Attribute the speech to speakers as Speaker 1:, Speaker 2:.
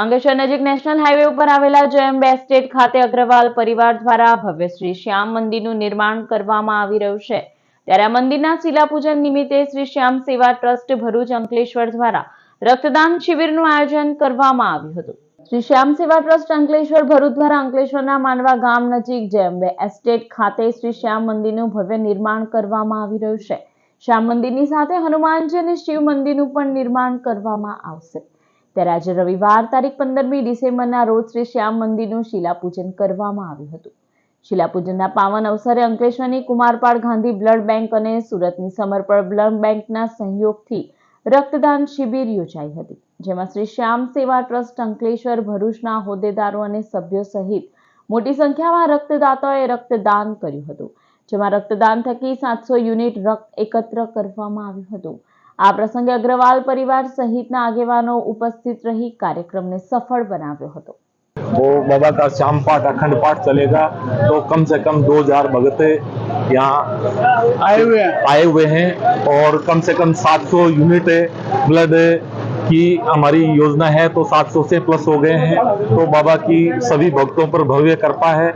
Speaker 1: અંકલેશ્વર નજીક national highway ઉપર આવેલા જયંબે એસ્ટેટ ખાતે અગ્રવાલ પરિવાર દ્વારા ભવ્ય શ્રી શ્યામ મંદિરનું નિર્માણ કરવામાં આવી રહ્યું છે। ત્યારે આ મંદિરના શિલાપૂજન નિમિત્તે શ્રી શ્યામ સેવા ટ્રસ્ટ ભરૂચ અંકલેશ્વર દ્વારા રક્તદાન શિબિરનું આયોજન કરવામાં આવ્યું હતું। શ્રી શ્યામ સેવા ટ્રસ્ટ અંકલેશ્વર ભરૂચ દ્વારા અંકલેશ્વરના માંડવા ગામ નજીક જયંબે એસ્ટેટ ખાતે શ્રી શ્યામ મંદિરનું ભવ્ય નિર્માણ કરવામાં આવી રહ્યું છે। શ્યામ મંદિરની સાથે હનુમાનજી અને શિવ મંદિરનું પણ નિર્માણ કરવામાં આવશે। ત્યારે આજે રવિવાર તારીખ 15મી ડિસેમ્બરના રોજ શ્રી શ્યામ મંદિરનું શિલાપૂજન કરવામાં આવ્યું હતું। શિલાપૂજનના પાવન અવસરે અંકલેશ્વરની કુમારપાળ ગાંધી બ્લડ બેંક અને સુરતની સમર્પણ બ્લડ બેંકના સહયોગથી રક્તદાન શિબિર યોજાઈ હતી, જેમાં શ્રી શ્યામ સેવા ટ્રસ્ટ અંકલેશ્વર ભરૂચના હોદ્દેદારો અને સભ્યો સહિત મોટી સંખ્યામાં રક્તદાતાઓએ રક્તદાન કર્યું હતું, જેમાં રક્તદાન થકી 700 યુનિટ રક્ત એકત્ર કરવામાં આવ્યું હતું। આ પ્રસંગે અગ્રવાલ પરિવાર સહિતના આગેવાનો उपस्थित रही कार्यक्रम ने सफल बनाव्यो હતો।
Speaker 2: वो बाबा का श्याम पाठ अखंड पाठ चलेगा, तो कम से कम 2000 भगते यहाँ आए हुए हैं और कम से कम 700 यूनिट ब्लड की हमारी योजना है, तो 700 से प्लस हो गए हैं। तो बाबा की सभी भक्तों पर भव्य कृपा है।